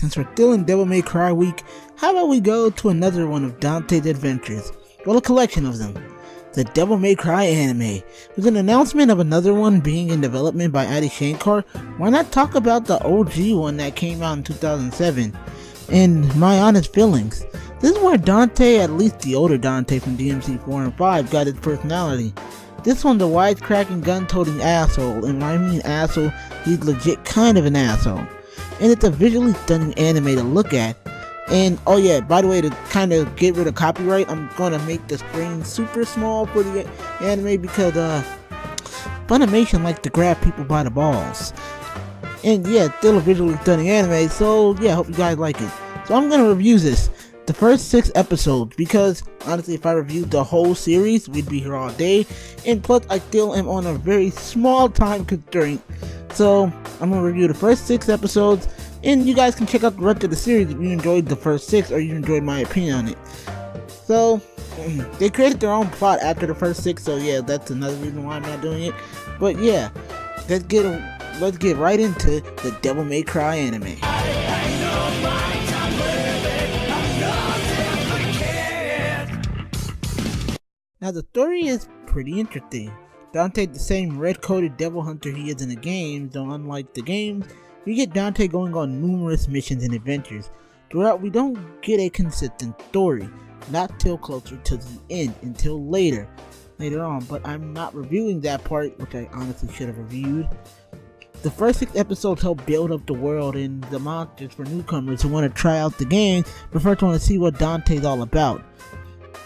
since we're still in Devil May Cry week, how about we go to another one of Dante's adventures? Well, a collection of them. The Devil May Cry anime. With an announcement of another one being in development by Adi Shankar, why not talk about the OG one that came out in 2007? And my honest feelings. This is where Dante, at least the older Dante from DMC 4 and 5, got his personality. This one's a wisecracking, gun-toting asshole, and when I mean asshole, he's legit kind of an asshole. And it's a visually stunning anime to look at. And oh yeah, by the way, to kind of get rid of copyright, I'm gonna make the screen super small for the anime because Funimation likes to grab people by the balls. And yeah, still a visually stunning anime, so yeah, I hope you guys like it. So I'm gonna review this, the first 6 episodes, because honestly if I reviewed the whole series, we'd be here all day, and plus I still am on a very small time constraint. So I'm gonna review the first 6 episodes, and you guys can check out the rest of the series if you enjoyed the first 6 or you enjoyed my opinion on it. So they created their own plot after the first 6, so yeah, that's another reason why I'm not doing it. But yeah, let's get right into the Devil May Cry anime. Now the story is pretty interesting. Dante, the same red-coated devil hunter he is in the games, though unlike the games, we get Dante going on numerous missions and adventures. Throughout, we don't get a consistent story, not till closer to the end, until later on, but I'm not reviewing that part, which I honestly should have reviewed. The first 6 episodes help build up the world and the monsters for newcomers who want to try out the game, but first want to see what Dante's all about.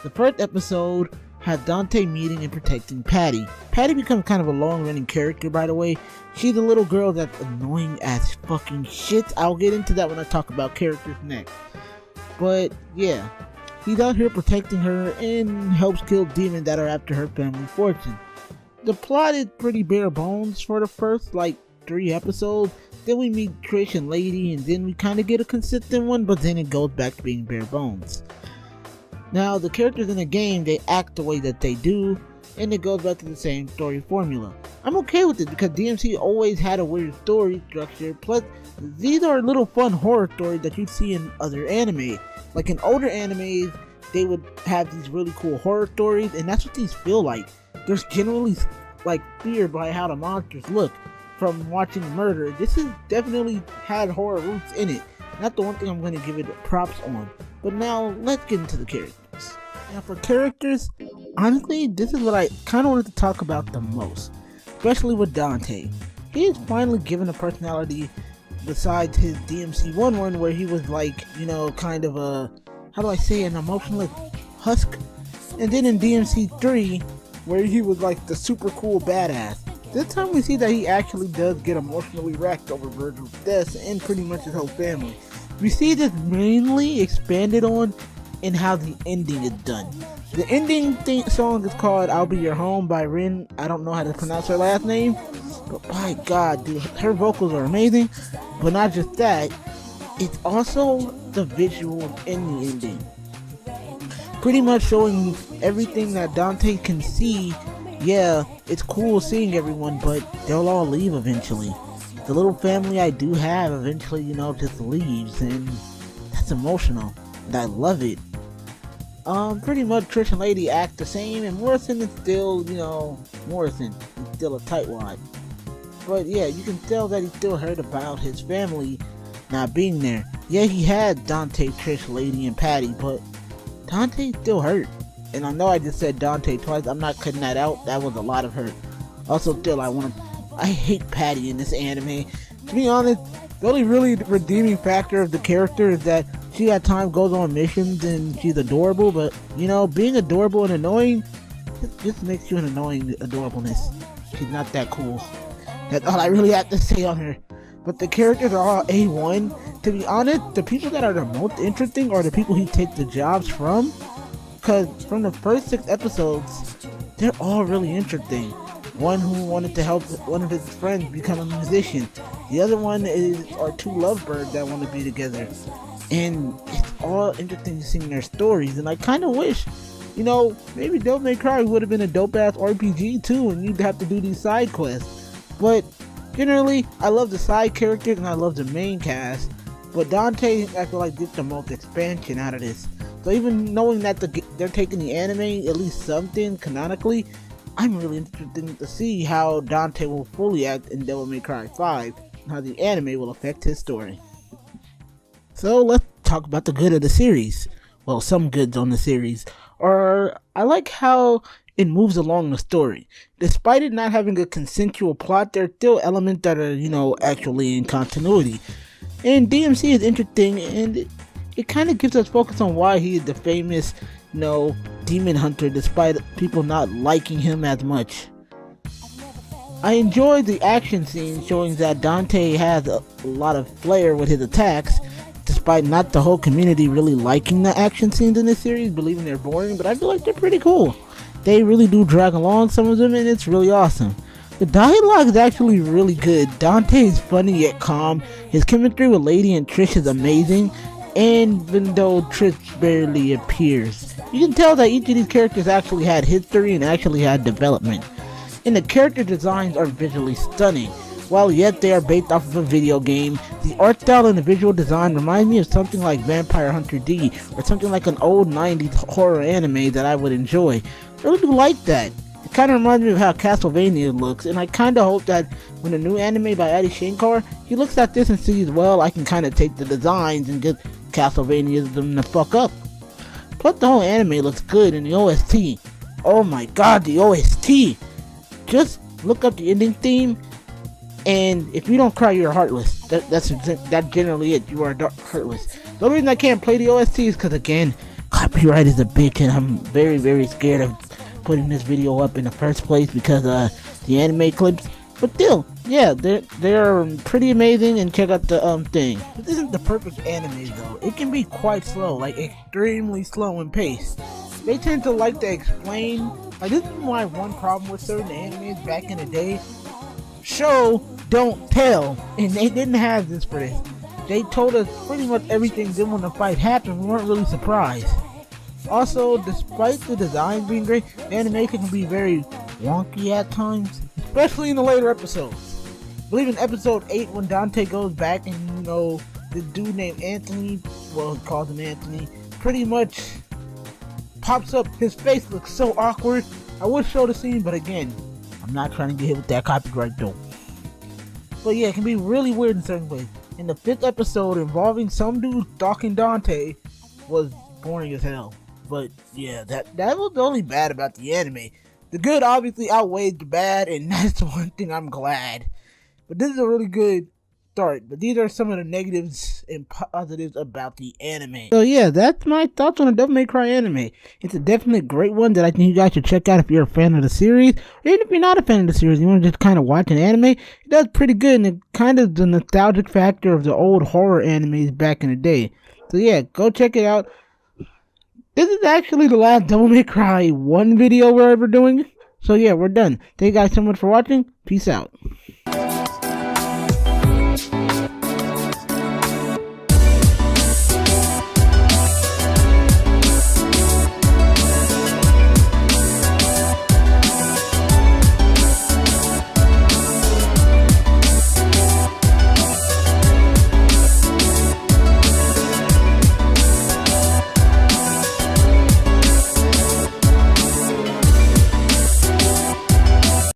The first episode had Dante meeting and protecting Patty. Patty becomes kind of a long-running character, by the way. She's a little girl that's annoying as fucking shit. I'll get into that when I talk about characters next. But yeah, he's out here protecting her and helps kill demons that are after her family fortune. The plot is pretty bare bones for the first 3 episodes. Then we meet Trish and Lady, and then we kind of get a consistent one, but then it goes back to being bare bones. Now, the characters in the game, they act the way that they do, and it goes back to the same story formula. I'm okay with it because DMC always had a weird story structure, plus these are little fun horror stories that you see in other anime. Like in older animes, they would have these really cool horror stories, and that's what these feel like. There's generally fear by how the monsters look from watching murder. This has definitely had horror roots in it. Not the one thing I'm going to give it props on. But now, let's get into the characters. Now for characters, honestly, this is what I kind of wanted to talk about the most. Especially with Dante. He is finally given a personality besides his DMC 1 one where he was kind of a, an emotionless husk. And then in DMC 3, where he was the super cool badass. This time we see that he actually does get emotionally wrecked over Virgil's death and pretty much his whole family. We see this mainly expanded on in how the ending is done. The ending song is called I'll Be Your Home by Rin. I don't know how to pronounce her last name, but my god, dude, her vocals are amazing. But not just that, it's also the visual in the ending. Pretty much showing everything that Dante can see. Yeah, it's cool seeing everyone, but they'll all leave eventually. The little family I do have eventually, just leaves, and that's emotional, and I love it. Pretty much Trish and Lady act the same, and Morrison is still, Morrison. He's still a tightwad. But yeah, you can tell that he still heard about his family not being there. Yeah, he had Dante, Trish, Lady, and Patty, but Dante still hurt. And I know I just said Dante twice, I'm not cutting that out, that was a lot of hurt. Also still, I hate Patty in this anime. To be honest, the only really redeeming factor of the character is that she at times goes on missions and she's adorable, but being adorable and annoying just makes you an annoying adorableness. She's not that cool. That's all I really have to say on her. But the characters are all A1. To be honest, the people that are the most interesting are the people he takes the jobs from. Because from the first 6 episodes, they're all really interesting. One who wanted to help one of his friends become a musician. The other one are 2 lovebirds that want to be together. And it's all interesting seeing their stories. And I kind of wish, maybe Devil May Cry would have been a dope-ass RPG too, and you'd have to do these side quests. But generally, I love the side characters and I love the main cast. but Dante, I feel like, did the most expansion out of this. So even knowing that they're taking the anime, at least something canonically, I'm really interested to see how Dante will fully act in Devil May Cry 5, and how the anime will affect his story. So let's talk about the good of the series. Well, some goods on the series. Or, I like how it moves along the story. Despite it not having a consensual plot, there are still elements that are, actually in continuity. And DMC is interesting, and it kind of gives us focus on why he is the famous, demon hunter, despite people not liking him as much. I enjoyed the action scene showing that Dante has a lot of flair with his attacks, despite not the whole community really liking the action scenes in this series, believing they're boring, but I feel like they're pretty cool. They really do drag along some of them, and it's really awesome. The dialogue is actually really good. Dante is funny yet calm. His chemistry with Lady and Trish is amazing, and even though Trish barely appears, you can tell that each of these characters actually had history and actually had development. And the character designs are visually stunning. While yet they are based off of a video game, the art style and the visual design remind me of something like Vampire Hunter D, or something like an old 90s horror anime that I would enjoy. I really do like that. It kind of reminds me of how Castlevania looks, and I kind of hope that when a new anime by Adi Shankar, he looks at this and sees, well, I can kind of take the designs and get Castlevaniaism the fuck up. Plus the whole anime looks good, and the OST, oh my god, the OST! Just look up the ending theme, and if you don't cry, you're heartless. That's generally it. You are heartless. The only reason I can't play the OST is because, again, copyright is a bitch, and I'm very, very scared of putting this video up in the first place because the anime clips. But still, yeah, they're pretty amazing, and check out the thing. This isn't the perfect anime though. It can be quite slow, like extremely slow in pace. They tend to like to explain. Like, this is why one problem with certain animes back in the day: show, don't tell, and they didn't have this for this. They told us pretty much everything. Then when the fight happened, we weren't really surprised. Also, despite the design being great, the animation can be very wonky at times, especially in the later episodes. I believe in episode 8, when Dante goes back and, the dude named Anthony, well, he calls him Anthony, pretty much pops up. His face looks so awkward. I would show the scene, but again, I'm not trying to get hit with that copyright though. But yeah, it can be really weird in certain ways. In the 5th episode, involving some dude stalking Dante, was boring as hell. But yeah, that was the only bad about the anime. The good obviously outweighed the bad, and that's the one thing I'm glad. But this is a really good start. But these are some of the negatives and positives about the anime. So yeah, that's my thoughts on the Devil May Cry anime. It's a definitely great one that I think you guys should check out if you're a fan of the series. Or even if you're not a fan of the series, you want to just kind of watch an anime, it does pretty good, and it kind of the nostalgic factor of the old horror animes back in the day. So yeah, go check it out. This is actually the last Devil May Cry 1 video we're ever doing. So yeah, we're done. Thank you guys so much for watching. Peace out.